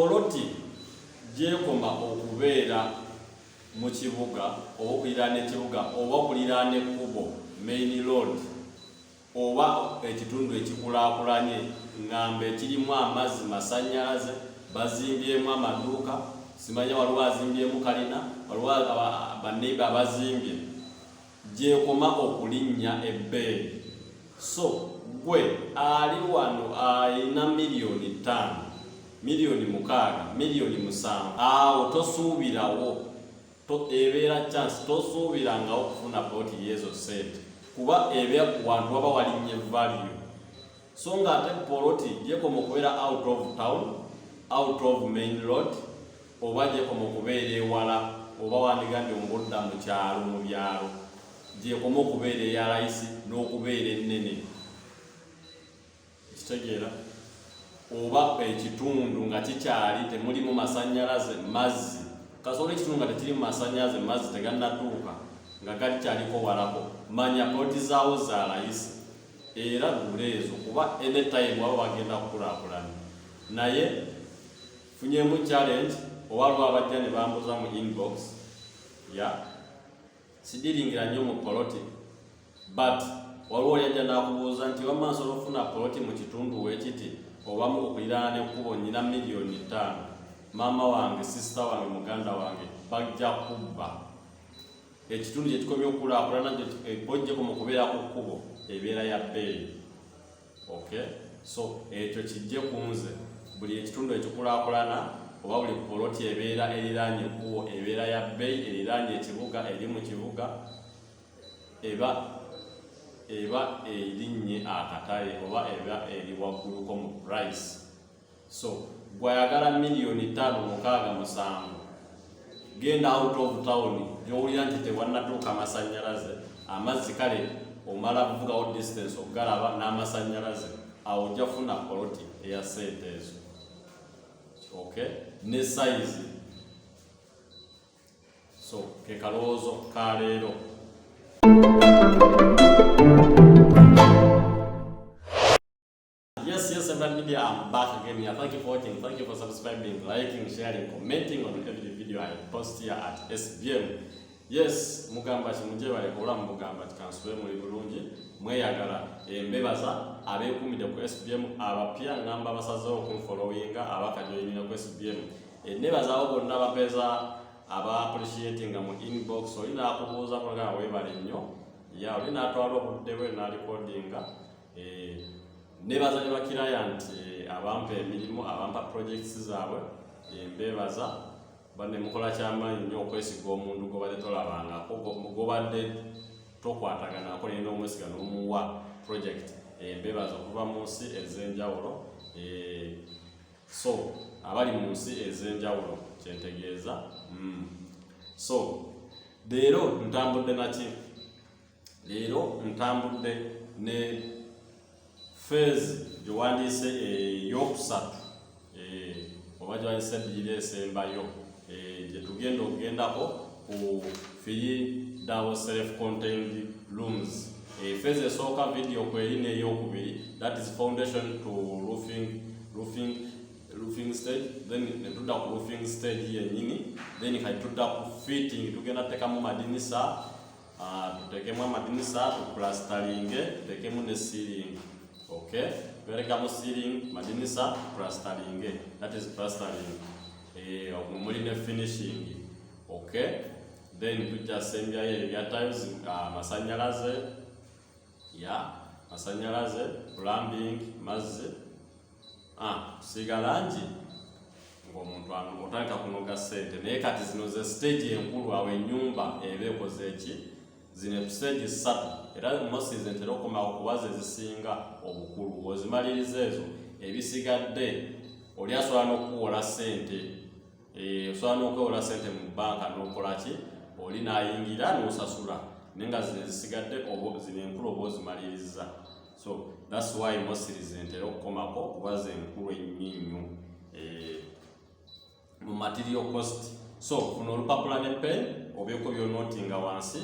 poloti gyekoma okubeera mu kibuga oba okuliraana ekibuga oba okuliraana ekkubo main road oba ekitundu ekikulaakulanye ng'ambe ekirimu amazzi masannyalaze bazimbyemu amaduuka simanya waliwo azimbyemu kalina waliwo baneiba abazimbye gyekoma okulinnya ebbeeyi. So gwe ali wano ayina miliyoni 5 miliyoni 6 miliyoni 7 awo tosuubirawo ebeera chance tosuubirangawo okufuna ploti yezo sente kuba ebeera ku wantu waba walinnye value. So nga ate poloti gyekoma okubeera out of town out of main road oba gyekoma okubeera ewala oba wandigambye omubudda mu kyalo mu byalo gyekoma okubeera eya layisi n'okubeera ennene ekitegeera oba ekitundu nga kikyali temulimu masannyalaze mazzi kasobola ekitundu nga tekiri mu masannyalaze mazzi tegannatuuka nga galikyaliko walako manya ploti zaawo za layisi era gula ezo kuba anytime waba bagenda kukulaakulana. Naye funyemu challenge oba lwabajja ne bambuza mu inbox sidiringira nnyo mu poloti but waliwo yajja n'akubuuza nti wamma nsobola okufuna poloti mu kitundu weekiti oba mu okuliraana n'ekkubo nnyina miliyoni 5 maama wange sisita wange muganda wange bajja kubba ekitundu kyekikomye okukulaakulana bojjeko mu kubeera ku kkubo ebeera ya bbeeyi. Okay, so ekyo kijje ku nze buli ekitundu ekikulaakulana oba buli poloti ebeera eriraanye ekkubo ebeera ya bbeeyi eriraanye ekibuga eri mu kibuga eba erinnye akatale oba eba eri wagguluko mu price. So gwayagala miliyoni 5-6-7 genda out of town gy'owulira nti tewannatuuka masannyalaze amazzi kale omala kuvugawo distance okugalaba n'amasannyalaze awo ojja kufuna poloti eya sente ezo. Okay, ne size. So ke kalowoozo ka leero. Yes, everybody, I'm back again here. Thank you for watching, thank you for subscribing, liking, sharing, commenting on every video I post here at SBM. Yes, mugamba kimuje bale kola mugamba tikansube muri bulungi mweyagala mbebaza abekumide ku SBM abapya ngamba basazeho okunfollowinga abakajoyinira ku SBM nebazaho bonna bapeza aba appreciating mu inbox olina akubuuza kulega webale nnyo ya olina atwala obudde bwe na recordinga nebaza ne bakirayant abampa emirimu abampa projects zaabwe mbebaza bane mukola kyamaanyi nnyo okwesiga omuntu gobadde tolabangako gobadde tokwataganako naye n'omwesiga n'omuwa project mbebaza okuva mu nsi ez'enjawulo so abali mu nsi ez'enjawulo kyentegeeza. So leero ntambudde naki? Leero ntambudde ne phase gyewandiise eyokusatu oba gyewandiise ebbiri esembayo gyetugenda okugendako ku free double self-contained rooms. Phase esooka video kweri n'eyokubiri, that is foundation to roofing stage, then netudda ku roofing stage yennyini, then katudda ku fitting tugenda tekamu madinisa tutekemu amadinisa tuplastaringe tutekemu ne ceiling. Okay, tuwerekamu ceiling madinisa plastaringe, that is plastering omuli ne finishing. Okay, then tujja sembyayo ebya tiles masannyalaze masannyalaze plumbing mazzi siga langi ng'omuntu otandika kunoga ssente. Naye kati zino ze stage enkulu awo ennyumba eba ekoze eki zino stage 3 era mosi zentera okukomako kuba ze zisinga obukulu. Ozimaliriza ezo ebisigadde oli asobola n'okuwola ssente osobola n'okwewola ssente mu banka n'okola ki oli n'ayingira n'osasula naye nga zino ezisigadde zino enkulu oba ozimaliriza. So that's why mostly zentera okukomako kuba zenkulu ennyo mu material cost. So kuno olupapula ne pen obyeko byonotinga wansi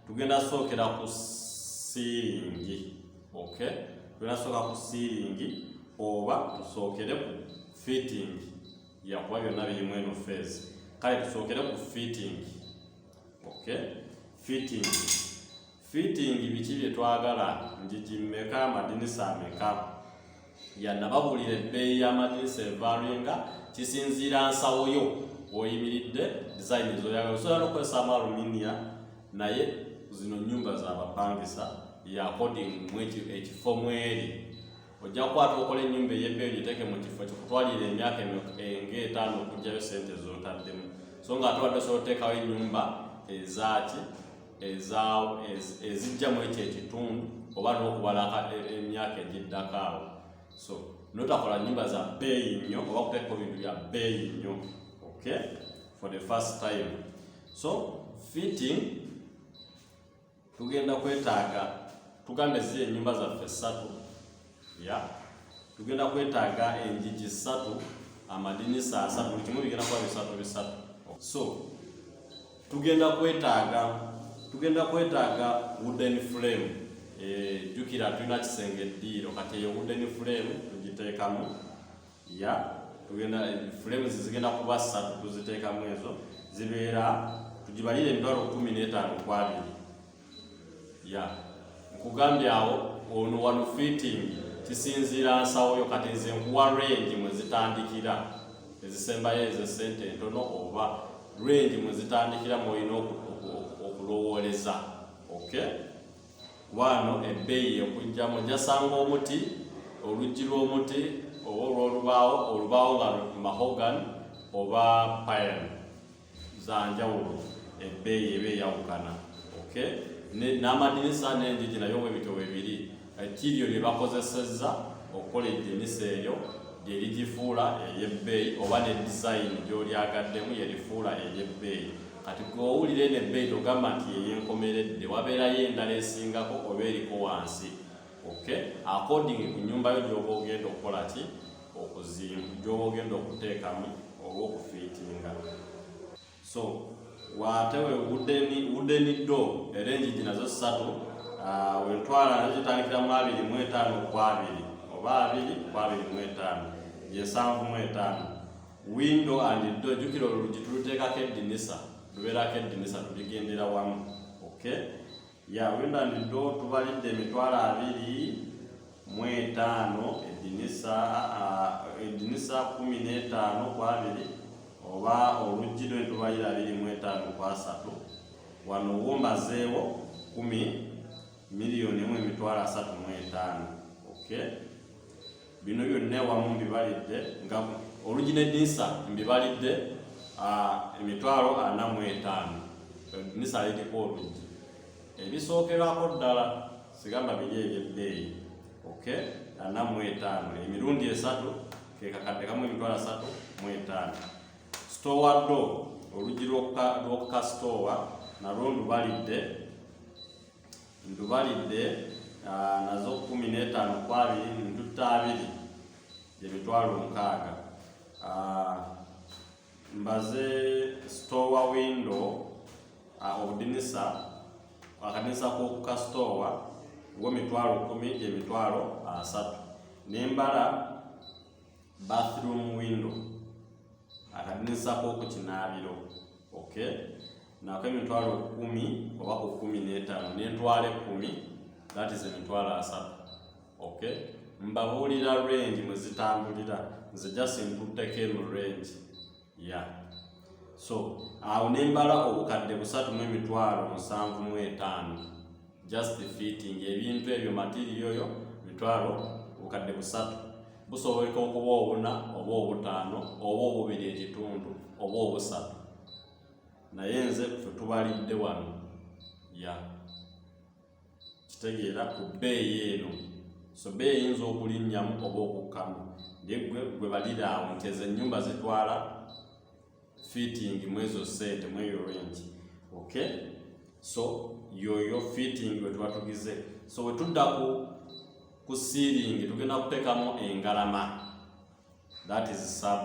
tugenda sookera ku ceiling. Okay, tugenda sooka ku ceiling oba tusookere ku fitting ya kuba byonna birimu eno phase. Kale tusookere ku fitting. Okay, fitting biki bye twagala, njiji mmeka, amadinisa ameka. Yanababulira ebbeeyi y'amadinisa evaluinga kisinziira nsawo yo oyimiridde design zoyagala. Osobola n'okukozesa aluminium naye zino nnyumba z'abapangisa ya according ekifo mweri. Ojja kukwata okola ennyumba ey'ebbeeyi giteeke mu kifo kikutwalira emyaka ng'etaano okugyayo sente z'otaddemu. So nga ate wadde osobola oteekawo ennyumba ezijja mu ekyo ekitundu oba n'okubala emyaka egiddako awo. So notakola nnyumba za bbeeyi nnyo oba kuteekako bintu bya bbeeyi nnyo. Okay, for the first time. So fitting tugenda kwetaaga, tugambe ziri ennyumba zaffe 3. Tugenda kwetaaga enjiji 3, amadinisa 3, buli kimu bigenda kuba bisatu. So tugenda kwetaaga wooden frame. Jukira tulina kisenge eddiiro, kati eyo wooden frame tugiteekamu. Tugenda frame zigenda kuba 3, tuziteekamu ezo zibeera tugibalire emitwalo 15 ku 2. Nkugambye awo ono wano fitting kisinziira nsawo yo, kati nze nkuwa range mwe zitandikira, ezisembayo ezo sente ntono oba range mwe zitandikira mwolina okulowooleza. Okay, wano ebbeeyi okujjamu jasanga omuti, oluggi lw'omuti oba olubaawo nga mahogany oba pine zanjawulo, ebbeeyi eba eyawukana. Okay, n'amadinisa n'enjiji nayo bwebityo bwebiri. Ekiryo lye bakozesezza okukola eddinisa eryo lye ligifuula ey'ebbeeyi, oba ne design gy'olyagaddemu ye lifuula ey'ebbeeyi. Kati gw'owulira eno ebbeeyi togamba nti ey'enkomeredde, wabeerayo endala esingako oba eriko wansi. Okay, according ku nnyumba yo gy'oba ogenda okukola ki, okuzimba, gy'oba ogenda okuteekamu oba okufiitinga. So watewe wooden door era enjiji nazo 3, wentwala nazo zitandikira mu 25 ku 2 oba 2 ku 25, ye 75. Window and door, jukira oluggi tuluteekako eddinisa, lubeerako eddinisa tuligendera wamu. Okay, window and door tubalidde emitwalo 25, eddinisa 15 ku 2 oba oluggi lwe tubalira 25 ku 3. Wano wombazeewo 10,000,035. Okay, bino byonna wamu mbibalidde nga oluggi n'eddinisa mbibalidde emitwalo 45. Eddinisa liriko oluggi, ebisookerwako ddala sigamba biri eby'ebbeeyi. Okay, 45, emirundi 3 ke kakadde kamu emitwalo 35. Store door, oluggi lw'okuka store nalwo ndubalidde nazo 15 ku 2, ntutta 2, emitwalo 60. Mbaze store window obudinisa, akadinisa k'okuka store ng'emitwalo 10, emitwalo 3. Nembala bathroom window, akadinisa k'okukinaabiro. Okay, nako emitwalo 10 oba 15, n'entwale 10, that is emitwalo 3. Okay, mbabuulira range mwe zitambulira, nze just ntutteko eno range. So awo nembala obukadde 3,75, just fitting ebintu ebyo material yo mitwalo obukadde 3. Busoboka okuba 4 oba 5 oba 2 ekitundu oba 3, naye nze tubalidde wano. Kitegeera ku bbeeyi eno. So bbeeyi eyinza okulinnyamu oba okukkamu, gwe balira awo nti ezo ennyumba zitwala fitting mwezo sente mweyo range. Okay, so yoyo fitting we tuba tugize. So we tudda ku ceiling tugenda kuteekamu engalama, that is sub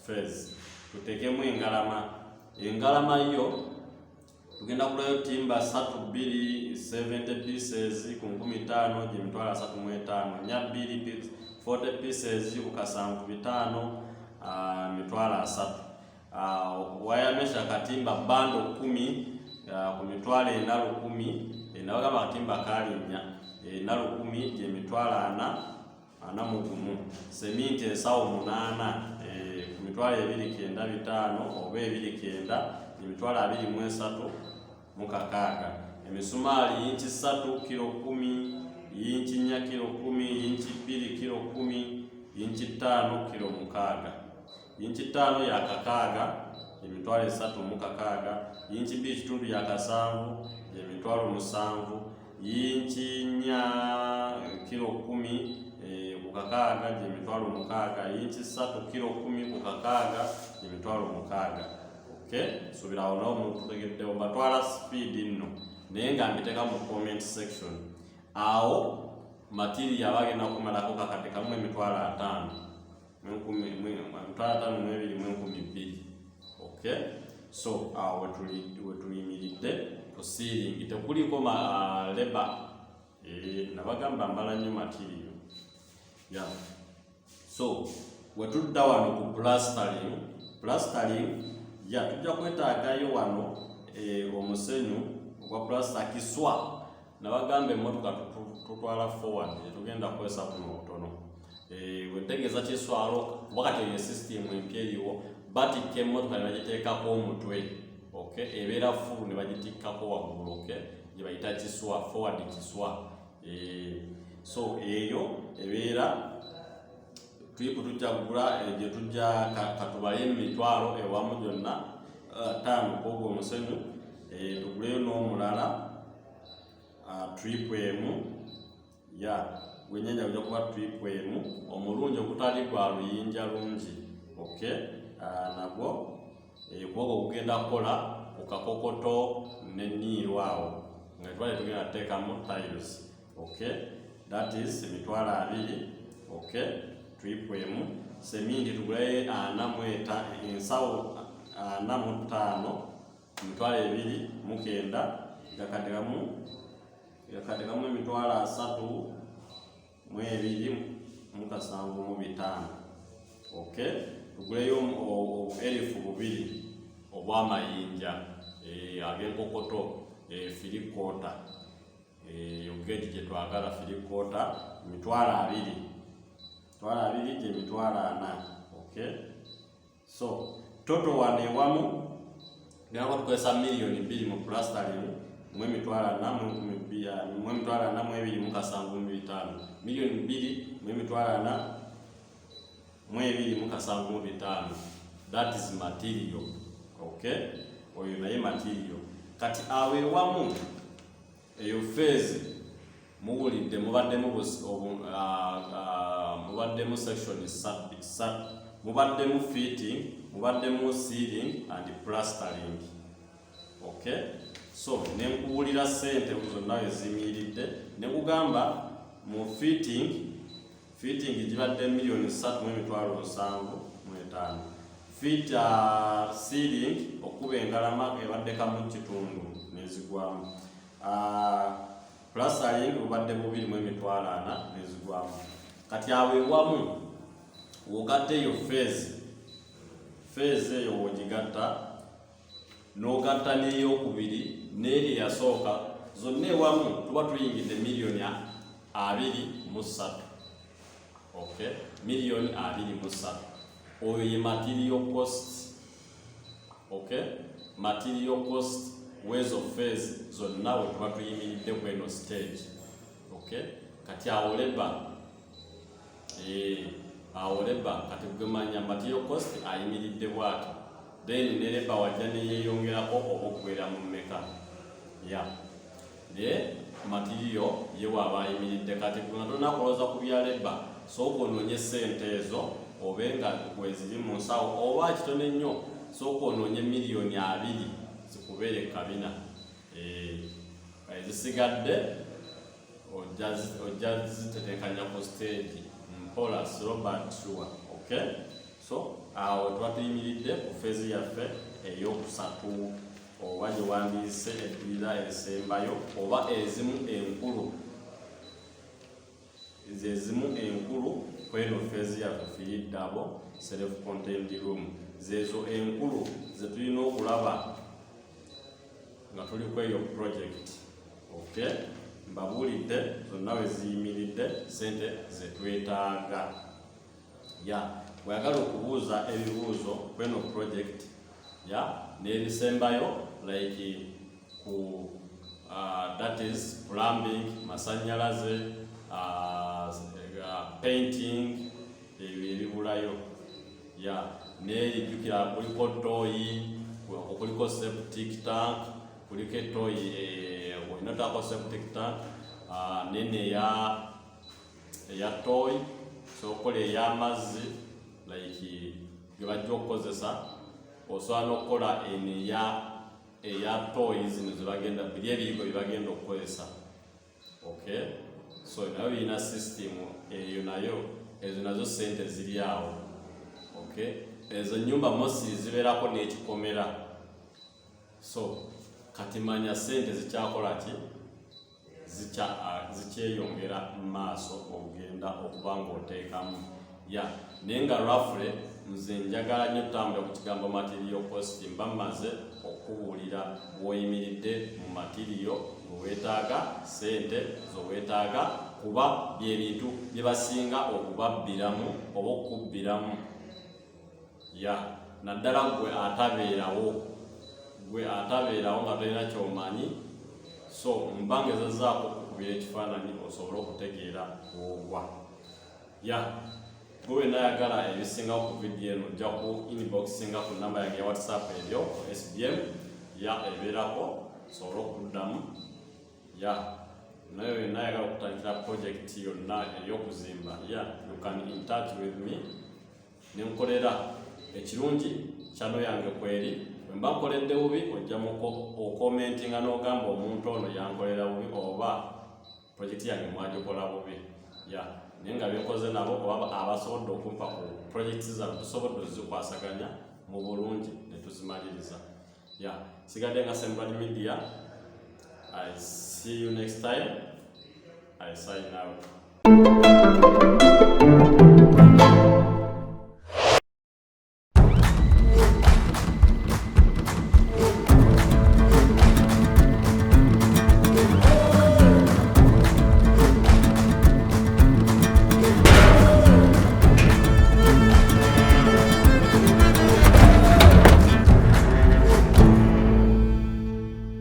phase. Tuteekemu engalama yo tugenda kulayo timba 70 pieces ku 15 gye mitwalo 35, nya 2 40 pieces ku 75 mitwalo 3. Wire mesh akatimba bando 10 ku mitwalo 10 nabagamba akatimba kalinnya 10 gye mitwalo 41. Seminti ensawo 8 ku mitwalo 295 oba 29 gye mitwalo 23 mu kakaaga. Emisumaali inchi 3 kilo 10, inchi 4 kilo 10, inchi 2 kilo 10, inchi 5 kilo 6. Inchi 5 ya kakaaga emitwalo 3 mu kakaaga, inchi 2 kitundu ya kasanvu emitwalo 7, inchi 4 kilo 10 ku kakaaga emitwalo 6, inchi 3 kilo 10 ku kakaaga emitwalo 6. Okay, subirawo nawo muntu tegedde mbatwala speed nno naye nga mbiteka mu comment section. Awo material bagenda kumalako kakate kamwe emitwalo 5 12,2. Okay, so wetulimiridde ku ceiling tekuliko labor nabagamba mbala nnyo material. Yeah, so wetudda wano ku plastering tujja kwetaagayo wano omusenyu ogwa plaster kiswa. Nabagamba emmotoka tutwala forward tugenda kwesa kuno otono. Wetegeeza kiswalo wakati ye system empya eriwo batikka emmotoka ne bagiteekako omutwe. Okay, ebeera full ne bagitikkako waggulu. Okay, gye bayita kiswa, forward kiswa. So eyo ebeera tujja kugula gye tujja katubale emitwalo ewamu gyonna 5 kwogwo omusenyu. Tuguleyo n'omulala trip emu gwenyanja kujja kuba trip emu omulungi okutali gwa luyinja lungi. Okay, nagwo kwogwo kugenda kukola ku kakokoto n'enniiru awo nga twali tugenda teekamu tiles. Okay, that is emitwalo 2. Okay, trip emu. Seminti tugulayo 45 ensawo 45 emitwalo 2,900 gakatekamu emitwalo 3,275. Okay, tuguleyo obuelifu 2 obw'amayinja ag'enkokoto 3/4. Ogeti gye twagala 3/4 emitwalo 2 gye emitwalo 4. Okay, so total wano ewamu gamba tukozesa million 2 mu plastering mu emitwalo 4,275. Million 2 mu emitwalo 4,275. That is material. Okay, oyo naye material. Kati awe wamu eyo phase muwulidde mubaddemu section 3, mubaddemu fitting, mubaddemu ceiling and plastering. Okay, so nenkuwulira sente zonna ezimiridde nekugamba mu fitting gibadde million 3,775. Ceiling okuba engalama ebadde kamu kitundu nezigwamu. Plastering obadde 2,400 nezigwamu. Kati awe wamu wogatte yo phase eyo wogigatta n'ogatta n'eyokubiri n'eri yasooka zonna ewamu tuba tuyingidde million 23. Okay, million 23. Oyo ye material cost. Okay, material cost wezo phase zonna we tuba tuyimiridde ku eno stage. Okay, kati awo leba kati gwemanya material cost ayimiridde bwati, then ne leba wajja neyeyongerako okubeera mu mmeka. Material ye waba ayimiridde. Kati gwe nga tolina kulowooza ku bya leba sooka onoonye sente ezo obenga weziri mu nsawo oba kitono ennyo sooka onoonye million 2 zikubeere kabina. Ezisigadde ojja zitetekanya ku stage mpola slow but sure. Okay, so awo tuba tuyimiridde ku phase yaffe eyokusatu oba gye wandiise eddira esembayo oba ezimu enkulu zezimu enkulu kweno phase ya free double self contained room zezo enkulu zetulina okulaba nga tuli kweyo project. Okay, mbabulidde zonna we ziyimiridde sente zetwetaaga. Bw'ayagala okubuuza ebibuuzo kweno project n'ebisembayo like ku that is plumbing, masanyalaze, painting, ebibulayo n'erijjukira kuliko toyi, kuliko septic tank, kuliko etoyi olinaotako septic tank nene eya toyi sokola ey'amazzi like gebajja okukozesa, osobola n'okukola eya toyi zino zebagenda biri ebiyigo byebagenda okukozesa. Okay, so nayo birina system eyo nayo, ezo nazo sente ziri awo. Okay, ezo nyumba mosi zibeerako n'ekikomera, so kati manya sente zikyakola ki, zikyeyongera mu maaso ogenda okuba ng'oteekamu. Naye nga roughly nze njagala nnyo tutambula ku kigambo material cost, mba mmaze okubuulira w'oyimiridde mu material weetaaga, sente zoweetaaga, kuba by'ebintu bye basinga okubabbiramu oba okubbiramu. Naddala gwe atabeerawo nga tolina ky'omanyi, so mba ngezezaako okukubira ekifaananyi osobole okutegeera w'ogwa. Gwe nayagala ebisingawo ku vidiyo eno ojja ku inboxinga ku namba yange ya WhatsApp eryo SBM ebeerako osobole okuddamu. Naye nayagala okutandikira project yonna ey'okuzimba, you can in touch with me nenkolera. Ekirungi channel yange kweri bwemba nkoledde bubi ojjamu okomentinga n'ogamba omuntu ono yankolera bubi oba project yange mwagikola bubi. Naye nga byenkoze nabo oba abasobodde okumpa ku project zange tusobodde ozikwasaganya mu bulungi ne tuzimaliriza. Sigadde nga Sembulali Media. I see you next time. I sign out.